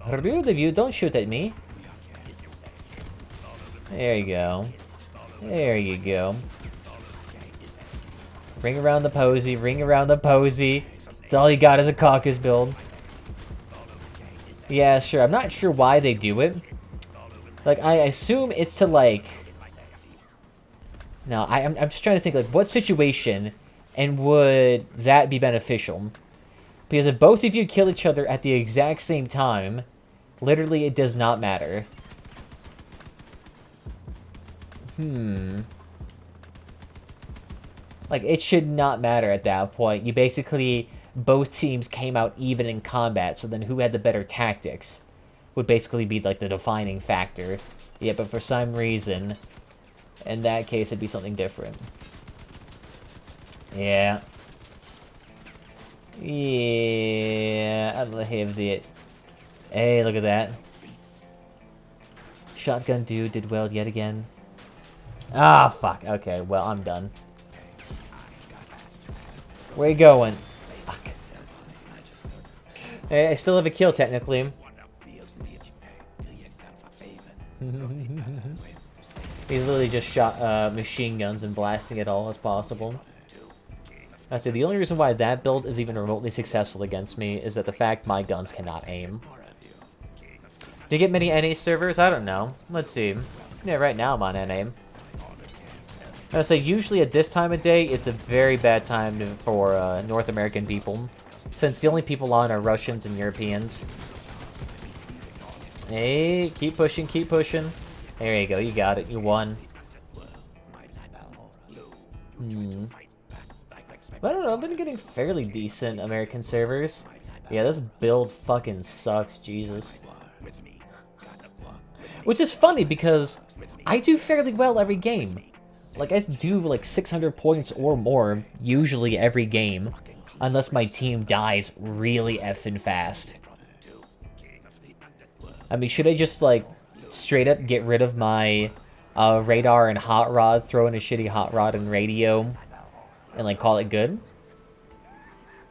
Rude of you, don't shoot at me. There you go. There you go. Ring around the posy, ring around the posy. That's all you got is a caucus build. Yeah, sure. I'm not sure why they do it. Like, I assume it's to, like... No, I'm just trying to think, like, what situation and would that be beneficial? Because if both of you kill each other at the exact same time, literally it does not matter. Like, it should not matter at that point. You basically... Both teams came out even in combat, so then who had the better tactics would basically be, like, the defining factor. Yeah, but for some reason, in that case, it'd be something different. Yeah. Yeah, I lived it. Hey, look at that. Shotgun dude did well yet again. Ah, fuck. Okay, well, I'm done. Where you going? Fuck. Hey, I still have a kill, technically. He's literally just shot machine guns and blasting it all as possible. I say the only reason why that build is even remotely successful against me is that the fact my guns cannot aim. Do you get many NA servers? I don't know. Let's see. Yeah, right now I'm on NA. I would say usually at this time of day, it's a very bad time for North American people, since the only people on are Russians and Europeans. Hey, keep pushing, keep pushing. There you go, you got it, you won. I don't know, I've been getting fairly decent American servers. Yeah, this build fucking sucks, Jesus. Which is funny because I do fairly well every game. Like, I do like 600 points or more usually every game, unless my team dies really effing fast. I mean, should I just, like, straight up get rid of my radar and hot rod, throw in a shitty hot rod and radio, and, like, call it good?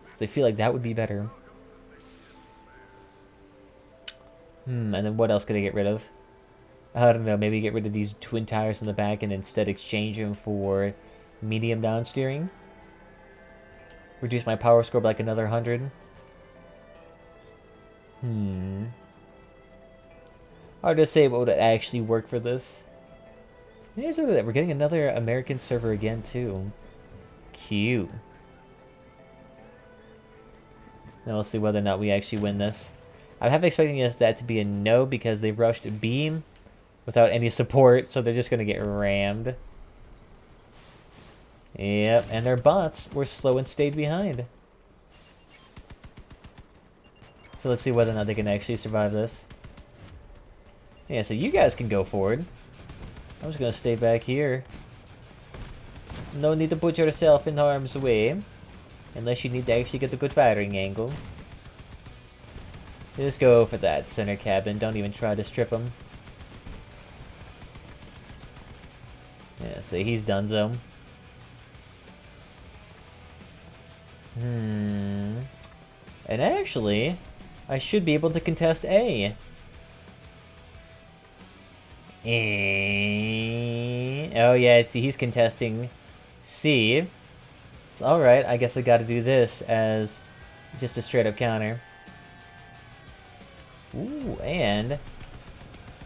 Because I feel like that would be better. And then what else could I get rid of? I don't know, maybe get rid of these twin tires in the back and instead exchange them for medium down steering. Reduce my power score by like another 100. Hard to say what would actually work for this. Yeah, look at that. We're getting another American server again, too. Cute. Now we'll see whether or not we actually win this. I'm half expecting that to be a no because they rushed B without any support, so they're just going to get rammed. Yep, and their bots were slow and stayed behind. So let's see whether or not they can actually survive this. Yeah, so you guys can go forward. I'm just going to stay back here. No need to put yourself in harm's way. Unless you need to actually get a good firing angle. Just go for that center cabin. Don't even try to strip him. Yeah, see, he's donezo. And actually, I should be able to contest A. Oh yeah, see, he's contesting C. So, alright, I guess I gotta do this as just a straight up counter. Ooh, and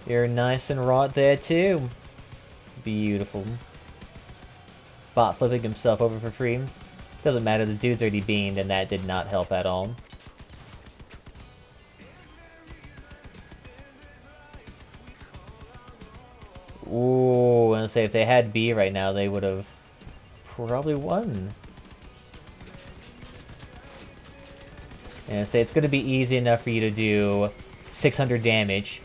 you're nice and raw there too. Beautiful. Bot flipping himself over for free. Doesn't matter, the dude's already beamed, and that did not help at all. Ooh, I was gonna say, if they had B right now, they would have probably won. And say it's gonna be easy enough for you to do 600 damage.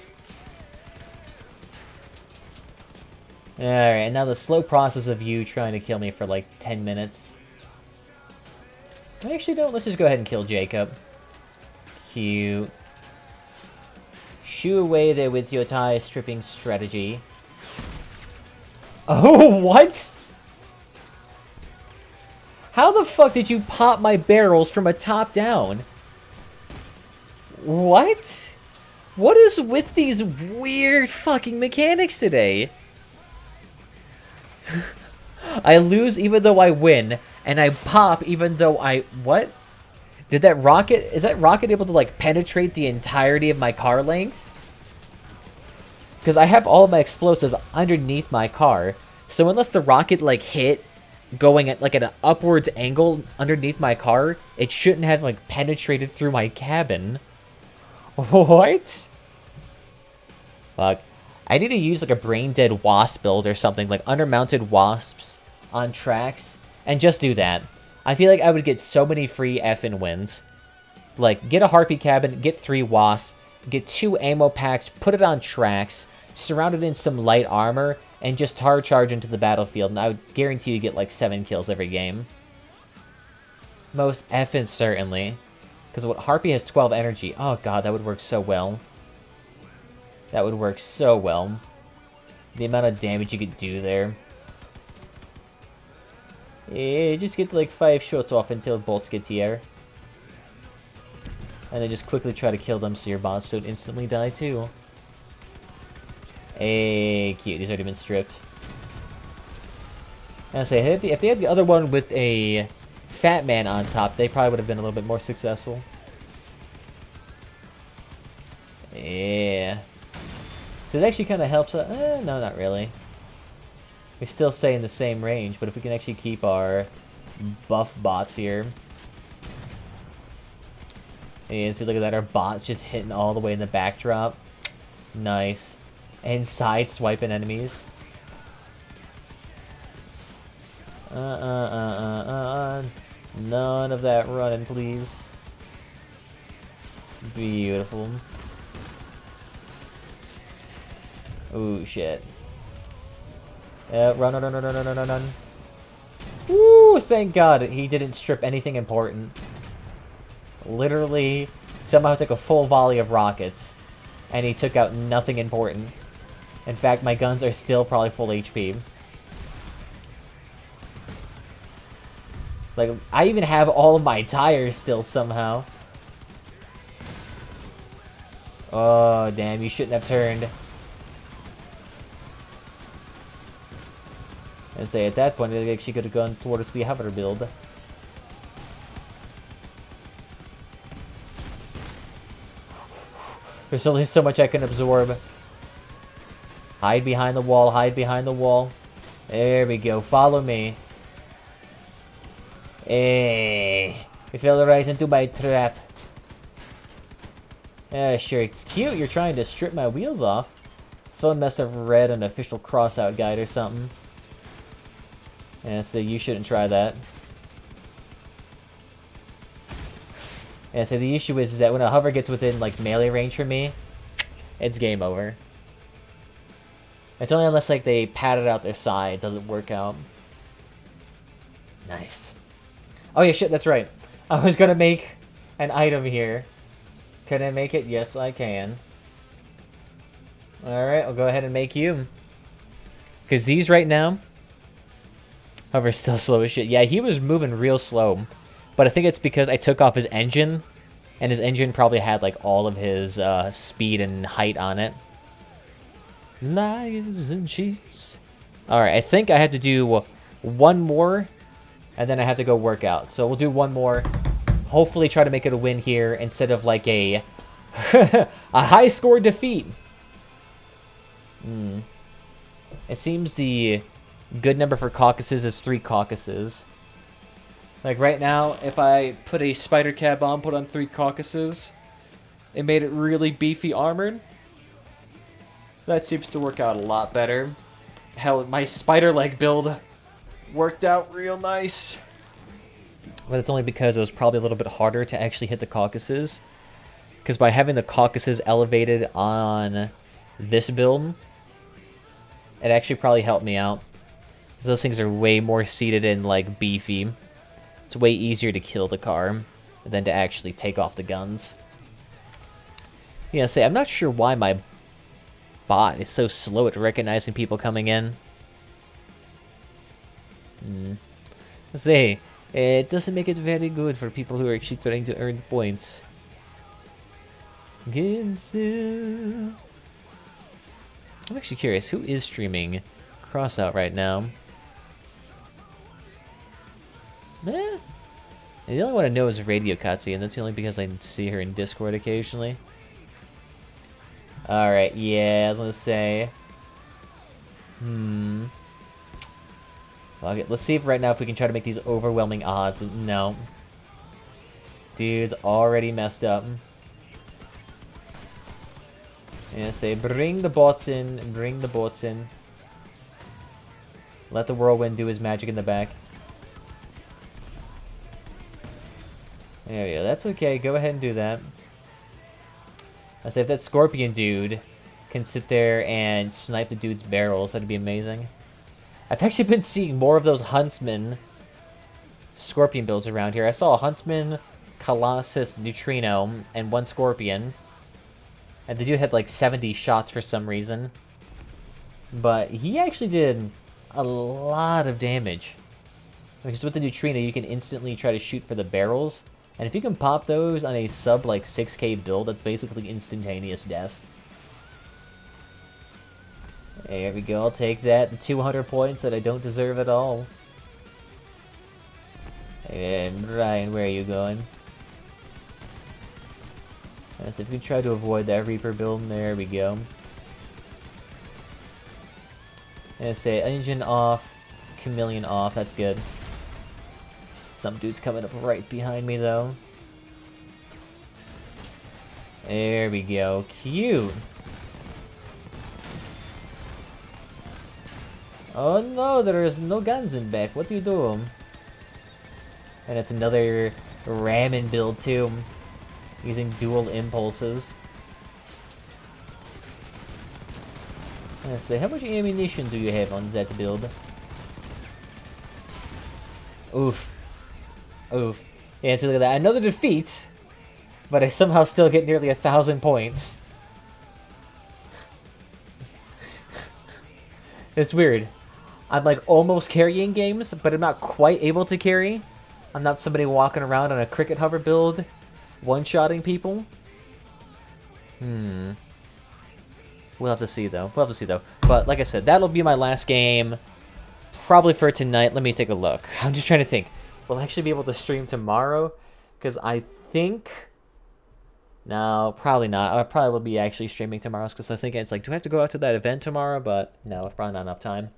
Alright, and now the slow process of you trying to kill me for like 10 minutes. Actually, don't. Let's just go ahead and kill Jacob. Cute. Shoo away there with your tie stripping strategy. Oh, what? How the fuck did you pop my barrels from a top down? What? What is with these weird fucking mechanics today? I lose even though I win, and I pop even though I... What? Did that rocket... Is that rocket able to, like, penetrate the entirety of my car length? Because I have all of my explosives underneath my car, so unless the rocket, like, hit going at, like, at an upwards angle underneath my car, it shouldn't have, like, penetrated through my cabin. What? Fuck. I need to use, like, a brain-dead wasp build or something, like undermounted wasps on tracks, and just do that. I feel like I would get so many free effing wins. Like, get a harpy cabin, get 3 wasps, get 2 ammo packs, put it on tracks, surround it in some light armor, and just hard charge into the battlefield, and I would guarantee you get, like, 7 kills every game. Most effing certainly. Because what, harpy has 12 energy. Oh god, that would work so well. That would work so well. The amount of damage you could do there. Yeah, just get like 5 shots off until bolts get here. And then just quickly try to kill them so your bots don't instantly die too. Hey, cute. He's already been stripped. I say, if they had the other one with a fat man on top, they probably would have been a little bit more successful. Yeah. So it actually kind of helps. No, not really. We still stay in the same range, but if we can actually keep our buff bots here. And see, look at that. Our bots just hitting all the way in the backdrop. Nice. And side swiping enemies. None of that running, please. Beautiful. Ooh, shit. Run. Woo, thank God he didn't strip anything important. Literally, somehow took a full volley of rockets, and he took out nothing important. In fact, my guns are still probably full HP. Like, I even have all of my tires still somehow. Oh, damn, you shouldn't have turned. And say at that point, I actually could have gone towards the hover build. There's only so much I can absorb. Hide behind the wall, hide behind the wall. There we go, follow me. Hey, you fell right into my trap. Yeah, sure, it's cute. You're trying to strip my wheels off. Someone must have read an official crossout guide or something. Yeah, so you shouldn't try that. Yeah, so the issue is that when a hover gets within, like, melee range for me, it's game over. It's only unless, like, they padded out their side, doesn't work out. Nice. Oh yeah, shit, that's right. I was gonna make an item here. Can I make it? Yes, I can. Alright, I'll go ahead and make you. Because these right now, however, still slow as shit. Yeah, he was moving real slow. But I think it's because I took off his engine. And his engine probably had like all of his speed and height on it. Lies and cheats. Alright, I think I have to do one more. And then I have to go work out. So we'll do one more. Hopefully try to make it a win here instead of like a a high score defeat. It seems the good number for caucuses is 3 caucuses. Like right now, if I put a spider cab on, put on 3 caucuses, it made it really beefy armored. That seems to work out a lot better. Hell, my spider leg build worked out real nice. But it's only because it was probably a little bit harder to actually hit the caucuses. Because by having the caucuses elevated on this build, it actually probably helped me out. Because those things are way more seated and like beefy. It's way easier to kill the car than to actually take off the guns. Yeah, say, I'm not sure why my bot is so slow at recognizing people coming in. Say, it doesn't make it very good for people who are actually trying to earn points. I'm actually curious, who is streaming Crossout right now? The only one I know is Radio Katsu, and that's only because I see her in Discord occasionally. Alright, yeah, I was gonna say. Okay, let's see if right now if we can try to make these overwhelming odds. No. Dude's already messed up. Yeah, say, bring the bots in, bring the bots in. Let the whirlwind do his magic in the back. There we go, that's okay, go ahead and do that. I say if that scorpion dude can sit there and snipe the dude's barrels, that'd be amazing. I've actually been seeing more of those Huntsman Scorpion builds around here. I saw a Huntsman, Colossus, Neutrino, and 1 Scorpion. And the dude had like 70 shots for some reason. But he actually did a lot of damage. Because with the Neutrino, you can instantly try to shoot for the barrels. And if you can pop those on a sub like 6k build, that's basically instantaneous death. There we go, I'll take that. The 200 points that I don't deserve at all. And Ryan, where are you going? Yes, if we try to avoid that Reaper build, there we go. And say engine off, chameleon off, that's good. Some dude's coming up right behind me though. There we go, cute. Oh no, there is no guns in back. What do you do? And it's another ramming build too, using dual impulses. Let's see, how much ammunition do you have on that build? Oof. Oof. Yeah, so look at that. Another defeat, but I somehow still get nearly 1,000 points. It's weird. I'm like almost carrying games, but I'm not quite able to carry. I'm not somebody walking around on a cricket hover build, one-shotting people. We'll have to see though. We'll have to see though. But like I said, that'll be my last game, probably for tonight. Let me take a look. I'm just trying to think. We'll actually be able to stream tomorrow, because I think... No, probably not. I probably will be actually streaming tomorrow, because I think it's like, do I have to go out to that event tomorrow? But no, it's probably not enough time.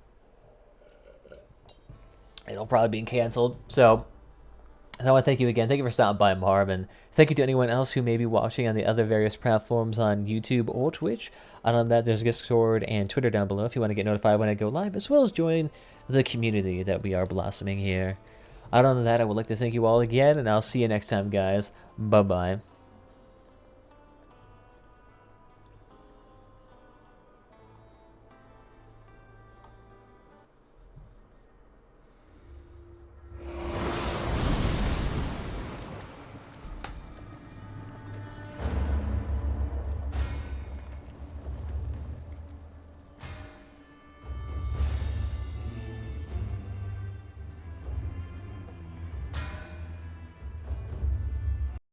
It'll probably be canceled. So, I want to thank you again. Thank you for stopping by, Marv, and thank you to anyone else who may be watching on the other various platforms on YouTube or Twitch. Other than that, there's Discord and Twitter down below if you want to get notified when I go live, as well as join the community that we are blossoming here. Other than that, I would like to thank you all again, and I'll see you next time, guys. Bye-bye.